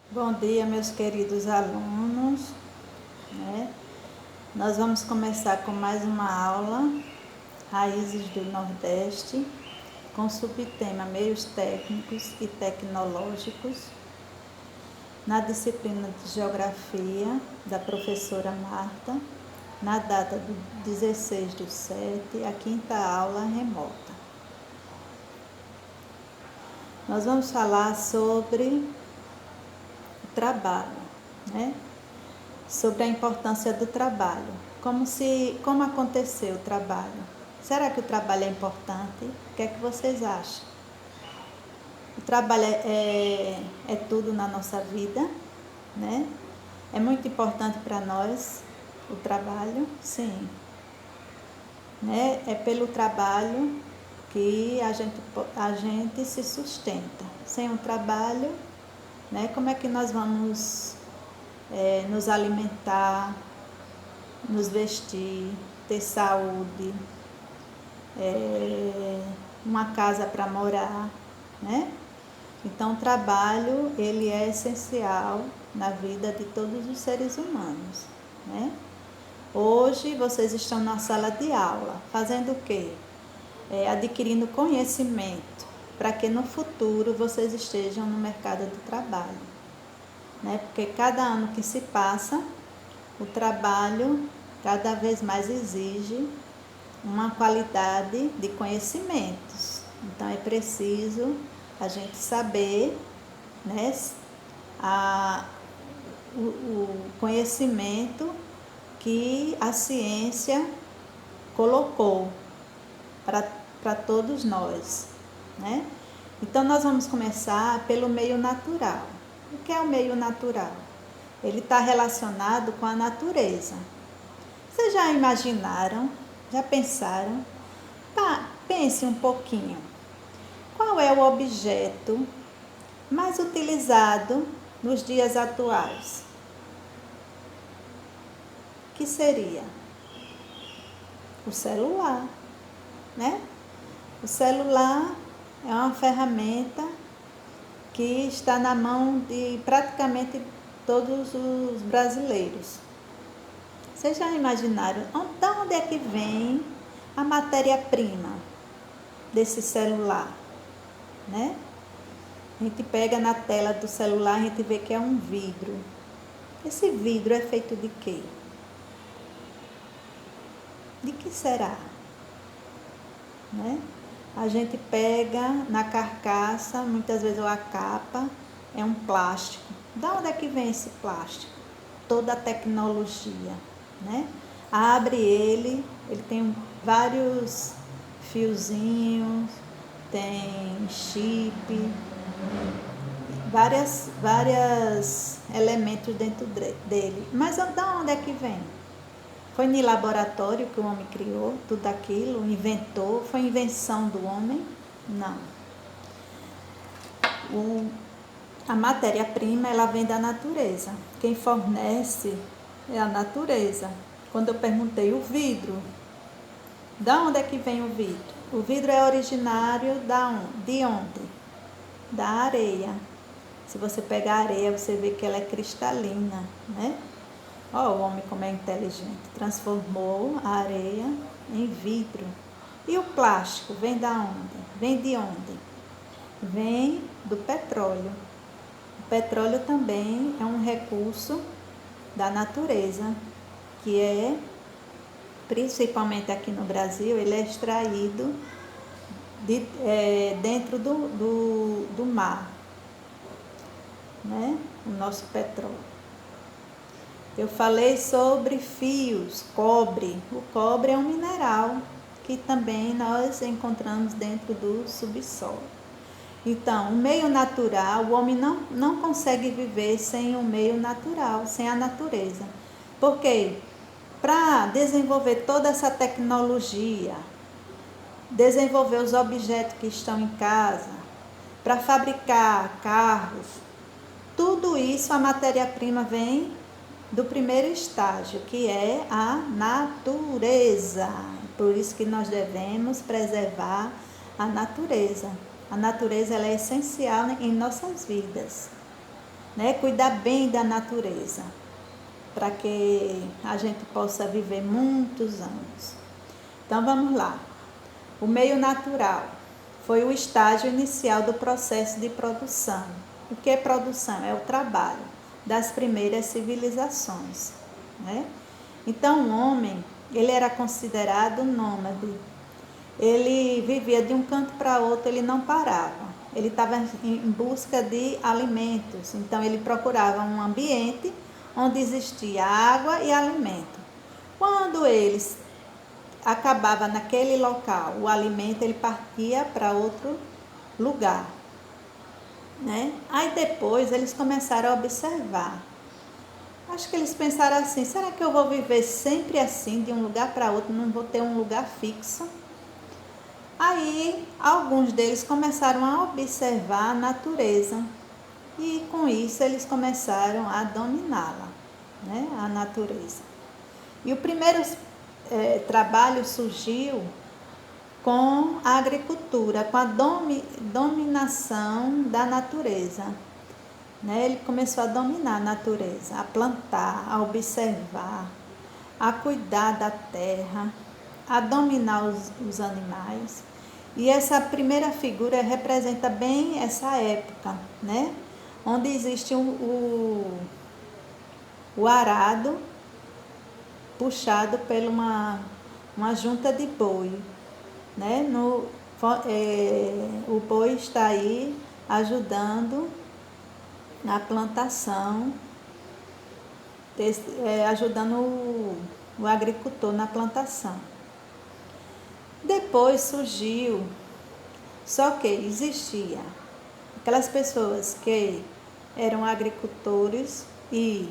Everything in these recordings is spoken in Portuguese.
Bom dia, meus queridos alunos, né? Nós vamos começar com mais uma aula, Raízes do Nordeste, com o subtema Meios Técnicos e Tecnológicos, na disciplina de Geografia, da professora Marta, na data do 16/7, a quinta aula remota. Nós vamos falar sobre trabalho, né? Sobre a importância do trabalho. Como aconteceu o trabalho? Será que o trabalho é importante? O que é que vocês acham? O trabalho é tudo na nossa vida, né? É muito importante para nós o trabalho, sim. Né? É pelo trabalho que a gente se sustenta. Sem o trabalho, né? Como é que nós vamos nos alimentar, nos vestir, ter saúde, uma casa para morar, né? Então, o trabalho, ele é essencial na vida de todos os seres humanos, né? Hoje, vocês estão na sala de aula, fazendo o quê? Adquirindo conhecimento, para que no futuro vocês estejam no mercado do trabalho, né? Porque cada ano que se passa, o trabalho cada vez mais exige uma qualidade de conhecimentos. Então, é preciso a gente saber, né, o conhecimento que a ciência colocou para todos nós, né? Então, nós vamos começar pelo meio natural. O que é o meio natural? Ele está relacionado com a natureza. Vocês já imaginaram? Já pensaram? Pense um pouquinho. Qual é o objeto mais utilizado nos dias atuais? Que seria? O celular, né? O celular é uma ferramenta que está na mão de praticamente todos os brasileiros. Vocês já imaginaram de onde é que vem a matéria-prima desse celular, né? A gente pega na tela do celular, a gente vê que é um vidro. Esse vidro é feito de quê? De que será? Né? A gente pega na carcaça, muitas vezes a capa é um plástico. Da onde é que vem esse plástico? Toda a tecnologia, né? Abre ele tem vários fiozinhos, tem chip, vários elementos dentro dele. Mas da onde é que vem? Foi no laboratório que o homem criou tudo aquilo, inventou? Foi invenção do homem? Não. A matéria-prima, ela vem da natureza. Quem fornece é a natureza. Quando eu perguntei o vidro, da onde é que vem o vidro? O vidro é originário de onde? Da areia. Se você pegar a areia, você vê que ela é cristalina, né? Ó, o homem como é inteligente. Transformou a areia em vidro. E o plástico vem da onde? Vem de onde? Vem do petróleo. O petróleo também é um recurso da natureza, que é, principalmente aqui no Brasil, ele é extraído dentro do mar, né? O nosso petróleo. Eu falei sobre fios, cobre. O cobre é um mineral que também nós encontramos dentro do subsolo. Então, o meio natural, o homem não consegue viver sem o meio natural, sem a natureza. Por quê? Para desenvolver toda essa tecnologia, desenvolver os objetos que estão em casa, para fabricar carros, tudo isso, a matéria-prima vem do primeiro estágio, que é a natureza. Por isso que nós devemos preservar a natureza. A natureza, ela é essencial em nossas vidas. né? Cuidar bem da natureza, para que a gente possa viver muitos anos. Então vamos lá. O meio natural foi o estágio inicial do processo de produção. O que é produção? É o trabalho das primeiras civilizações, né? Então o homem, ele era considerado nômade. Ele vivia de um canto para outro, ele não parava. Ele estava em busca de alimentos, então ele procurava um ambiente onde existia água e alimento. Quando eles acabava naquele local o alimento, ele partia para outro lugar, né? Aí depois eles começaram a observar. Acho que eles pensaram assim: será que eu vou viver sempre assim, de um lugar para outro, não vou ter um lugar fixo? Aí alguns deles começaram a observar a natureza e com isso eles começaram a dominá-la, né? A natureza. E o primeiro trabalho surgiu com a agricultura, com a dominação da natureza, né? Ele começou a dominar a natureza, a plantar, a observar, a cuidar da terra, a dominar os animais. E essa primeira figura representa bem essa época, né? Onde existe o arado puxado por uma junta de boi, né? O boi está aí ajudando na plantação, ajudando o agricultor na plantação. Depois surgiu, só que existia aquelas pessoas que eram agricultores e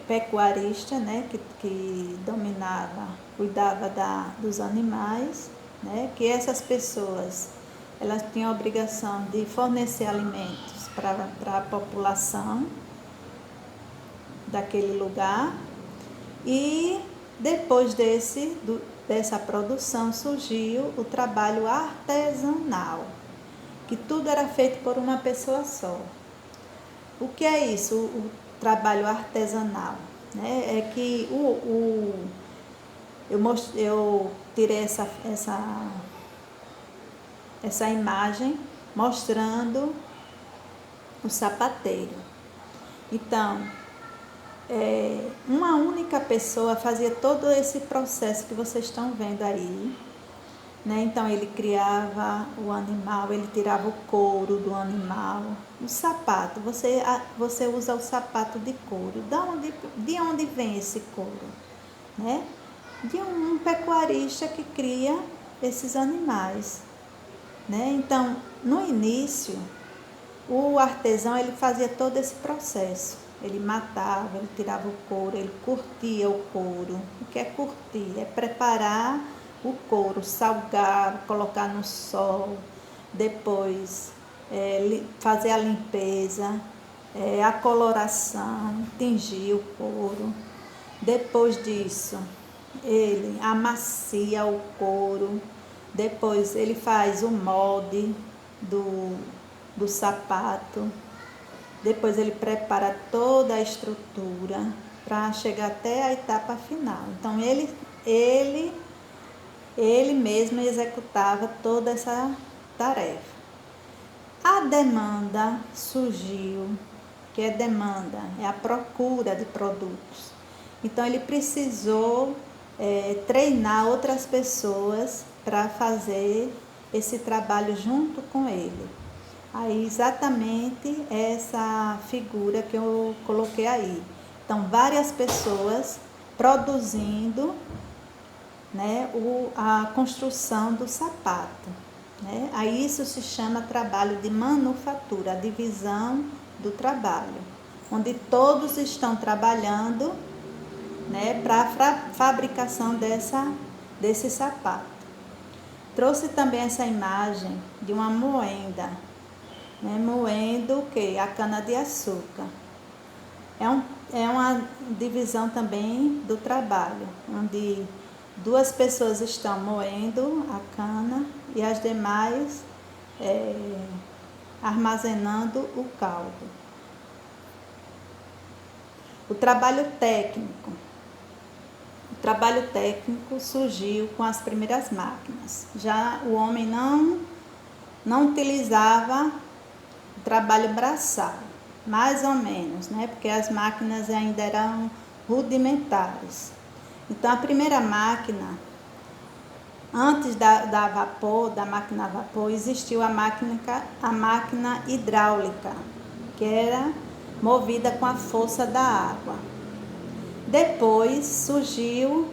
pecuarista, né, que dominava, cuidava dos animais, né, que essas pessoas elas tinham a obrigação de fornecer alimentos para a população daquele lugar. E depois dessa produção surgiu o trabalho artesanal, que tudo era feito por uma pessoa só. O que é isso? O trabalho artesanal, né? É que eu tirei essa imagem mostrando o sapateiro. Então, uma única pessoa fazia todo esse processo que vocês estão vendo aí, né? Então ele criava o animal, ele tirava o couro do animal. O sapato, você usa o sapato de couro. De onde vem esse couro? Né? De um pecuarista que cria esses animais, né? Então, no início, o artesão ele fazia todo esse processo. Ele matava, ele tirava o couro, ele curtia o couro. O que é curtir? É preparar o couro, salgar, colocar no sol, depois fazer a limpeza, a coloração, tingir o couro. Depois disso, ele amacia o couro, depois ele faz o molde do sapato, depois ele prepara toda a estrutura para chegar até a etapa final. Então ele mesmo executava toda essa tarefa. A demanda surgiu, que é demanda, é a procura de produtos. Então ele precisou treinar outras pessoas para fazer esse trabalho junto com ele. Aí exatamente essa figura que eu coloquei aí. Então várias pessoas produzindo, né, a construção do sapato, né? Aí isso se chama trabalho de manufatura, a divisão do trabalho, onde todos estão trabalhando, né, para a fabricação desse sapato. Trouxe também essa imagem de uma moenda, né, moendo o quê? A cana-de-açúcar. É uma divisão também do trabalho, onde duas pessoas estão moendo a cana e as demais armazenando o caldo. O trabalho técnico. O trabalho técnico surgiu com as primeiras máquinas. Já o homem não utilizava o trabalho braçal, mais ou menos, né? Porque as máquinas ainda eram rudimentares. Então, a primeira máquina, antes da máquina a vapor, existiu a máquina hidráulica, que era movida com a força da água. Depois surgiu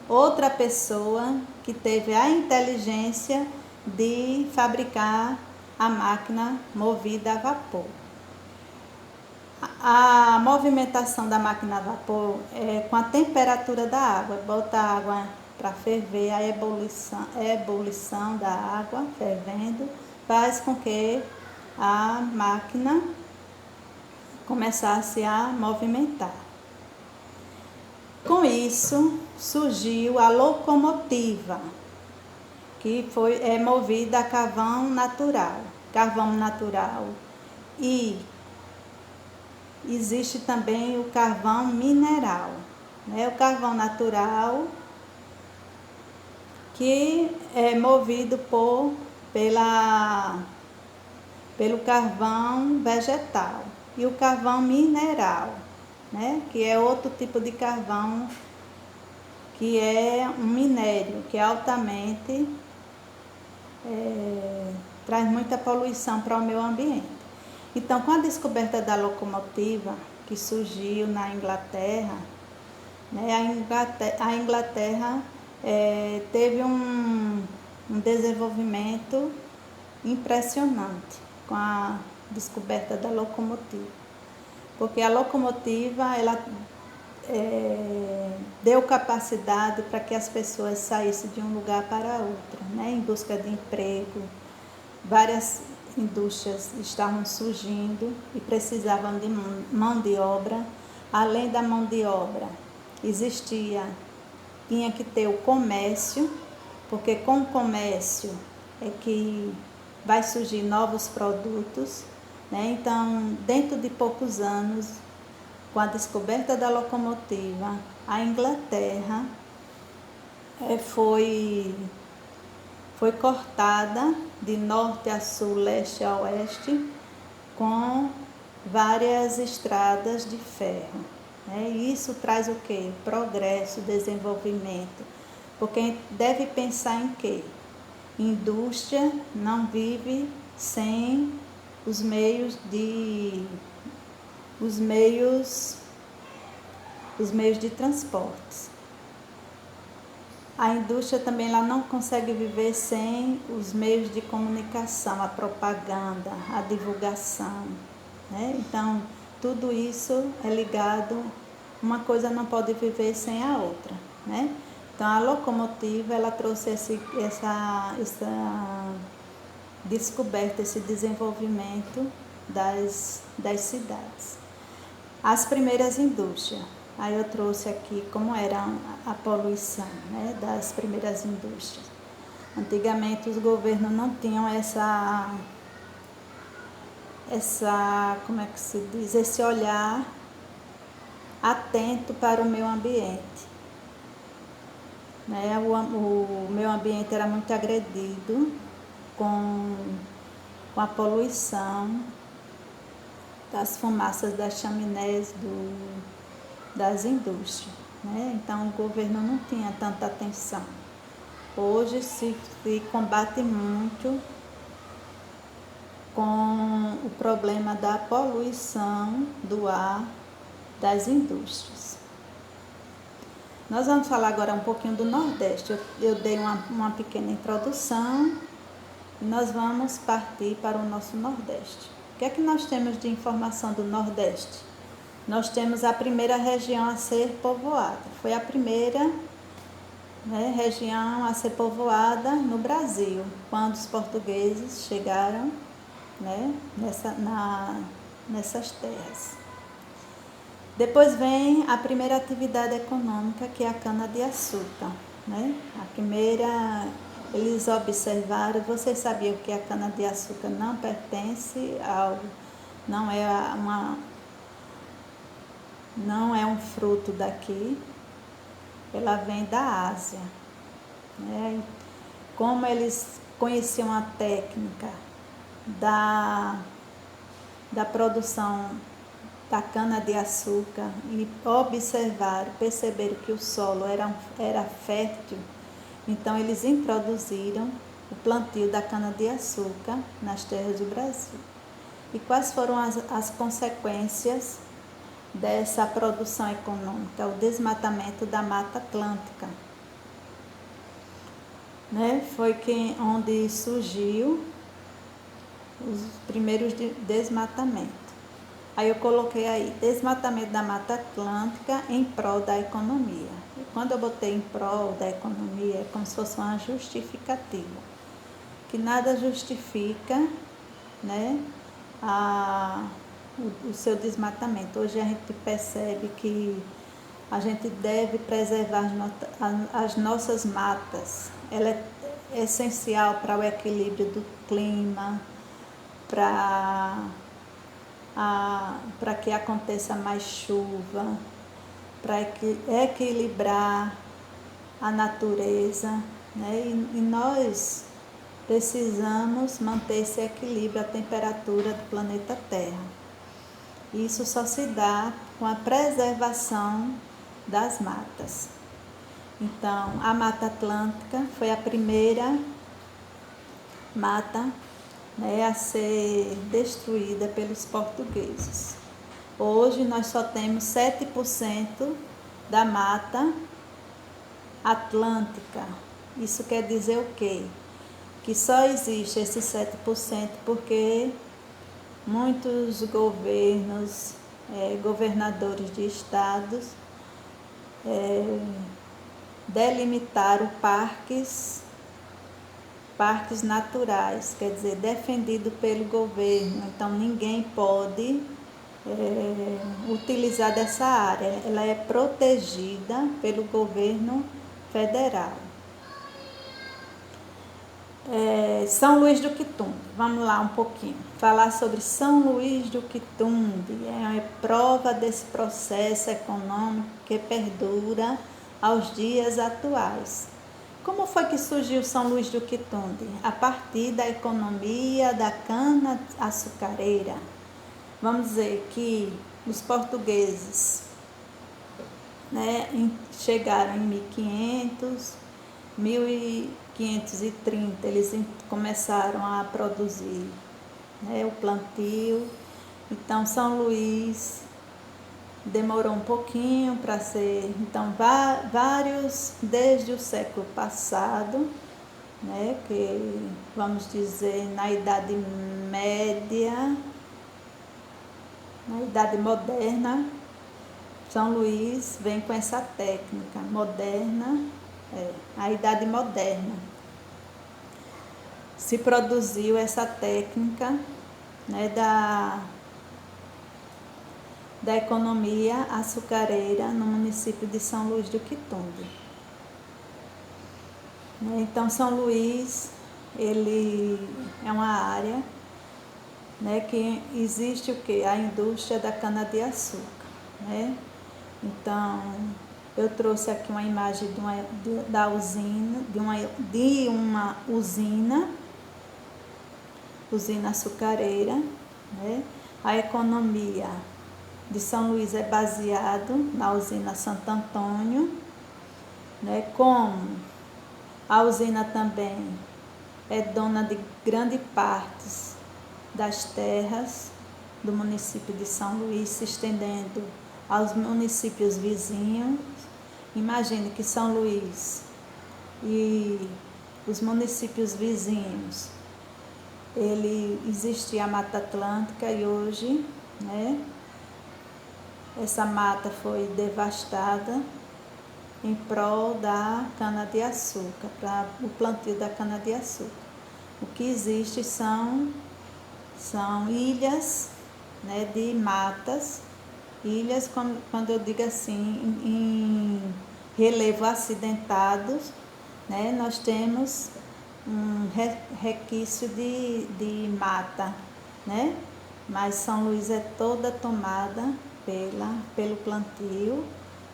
outra pessoa que teve a inteligência de fabricar a máquina movida a vapor. A movimentação da máquina a vapor é com a temperatura da água. Bota a água para ferver, a ebulição da água fervendo faz com que a máquina começasse a movimentar. Com isso surgiu a locomotiva, que é movida a carvão natural. E existe também o carvão mineral, né? O carvão natural, que é movido pelo carvão vegetal, e o carvão mineral, né? Que é outro tipo de carvão, que é um minério que é altamente traz muita poluição para o meio ambiente. Então, com a descoberta da locomotiva, que surgiu na Inglaterra, né, a Inglaterra teve um desenvolvimento impressionante com a descoberta da locomotiva, porque a locomotiva ela deu capacidade para que as pessoas saíssem de um lugar para outro, né, em busca de emprego. Várias indústrias estavam surgindo e precisavam de mão de obra. Além da mão de obra, tinha que ter o comércio, porque com o comércio é que vai surgir novos produtos, né? Então, dentro de poucos anos, com a descoberta da locomotiva, a Inglaterra foi cortada de norte a sul, leste a oeste, com várias estradas de ferro, né? E isso traz o quê? Progresso, desenvolvimento, porque deve pensar em quê? Indústria não vive sem os meios de transportes. A indústria também ela não consegue viver sem os meios de comunicação, a propaganda, a divulgação, né? Então, tudo isso é ligado, uma coisa não pode viver sem a outra, né? Então, a locomotiva ela trouxe essa descoberta, esse desenvolvimento das cidades. As primeiras indústrias. Aí eu trouxe aqui como era a poluição, né, das primeiras indústrias. Antigamente os governos não tinham como é que se diz, esse olhar atento para o meio ambiente, né? O meio ambiente era muito agredido com a poluição das fumaças das chaminés das indústrias, né? Então o governo não tinha tanta atenção. Hoje se combate muito com o problema da poluição do ar das indústrias. Nós vamos falar agora um pouquinho do Nordeste. Eu dei uma pequena introdução e nós vamos partir para o nosso Nordeste. O que é que nós temos de informação do Nordeste? Nós temos a primeira região a ser povoada. Foi a primeira, né, região a ser povoada no Brasil, quando os portugueses chegaram, né, nessas terras. Depois vem a primeira atividade econômica, que é a cana-de-açúcar, né? A primeira eles observaram, vocês sabiam que a cana-de-açúcar não pertence ao, não é não é um fruto daqui, ela vem da Ásia, né? Como eles conheciam a técnica da produção da cana-de-açúcar e observaram, perceberam que o solo era fértil, então eles introduziram o plantio da cana-de-açúcar nas terras do Brasil. E quais foram as consequências dessa produção econômica? O desmatamento da Mata Atlântica, né? Foi onde surgiu os primeiros desmatamentos. Aí eu coloquei aí, desmatamento da Mata Atlântica em prol da economia. E quando eu botei em prol da economia, é como se fosse uma justificativa, que nada justifica, né, o seu desmatamento. Hoje a gente percebe que a gente deve preservar as nossas matas. Ela é essencial para o equilíbrio do clima, para que aconteça mais chuva, para equilibrar a natureza, né? E nós precisamos manter esse equilíbrio, a temperatura do planeta Terra. Isso só se dá com a preservação das matas. Então, a Mata Atlântica foi a primeira mata, né, a ser destruída pelos portugueses. Hoje nós só temos 7% da Mata Atlântica. Isso quer dizer o quê? Que só existe esses 7% porque muitos governos, governadores de estados, delimitaram parques naturais, quer dizer, defendido pelo governo. Então ninguém pode utilizar dessa área, ela é protegida pelo governo federal. São Luís do Quitumbe, vamos lá um pouquinho, falar sobre São Luís do Quitumbe, é prova desse processo econômico que perdura aos dias atuais. Como foi que surgiu São Luís do Quitumbe? A partir da economia da cana-açucareira. Vamos dizer que os portugueses, né, chegaram em 1500, 1530, eles começaram a produzir, né, o plantio. Então, São Luís demorou um pouquinho para ser, então vários, desde o século passado, né, que vamos dizer na Idade Média, na Idade Moderna, São Luís vem com essa técnica moderna, a Idade Moderna. Se produziu essa técnica, né, da economia açucareira no município de São Luís do Quitumbe. Então, São Luís, ele é uma área, né, que existe o quê? A indústria da cana-de-açúcar, né? Então, eu trouxe aqui uma imagem da usina, de uma usina açucareira, né? A economia de São Luís é baseado na usina Santo Antônio, né? Como a usina também é dona de grande parte das terras do município de São Luís, se estendendo aos municípios vizinhos. Imagine que São Luís e os municípios vizinhos, existia a Mata Atlântica e hoje, né, essa mata foi devastada em prol da cana-de-açúcar, para o plantio da cana-de-açúcar. O que existe são ilhas, né, de matas, ilhas, quando eu digo assim, em relevo acidentados, né, nós temos requício de mata, né? Mas São Luís é toda tomada pelo plantio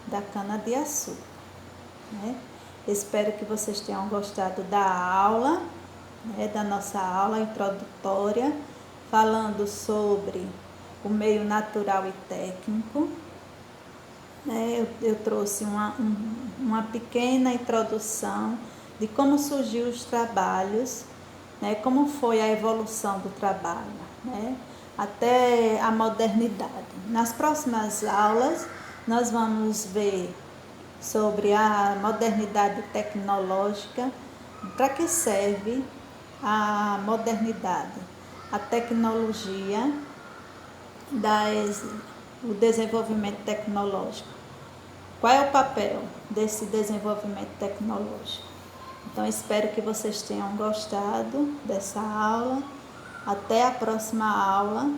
da cana-de-açúcar, né? Espero que vocês tenham gostado da aula, né? Da nossa aula introdutória, falando sobre o meio natural e técnico. Eu trouxe uma pequena introdução de como surgiu os trabalhos, né, como foi a evolução do trabalho, né, até a modernidade. Nas próximas aulas, nós vamos ver sobre a modernidade tecnológica, para que serve a modernidade, a tecnologia, o desenvolvimento tecnológico. Qual é o papel desse desenvolvimento tecnológico? Então, espero que vocês tenham gostado dessa aula. Até a próxima aula.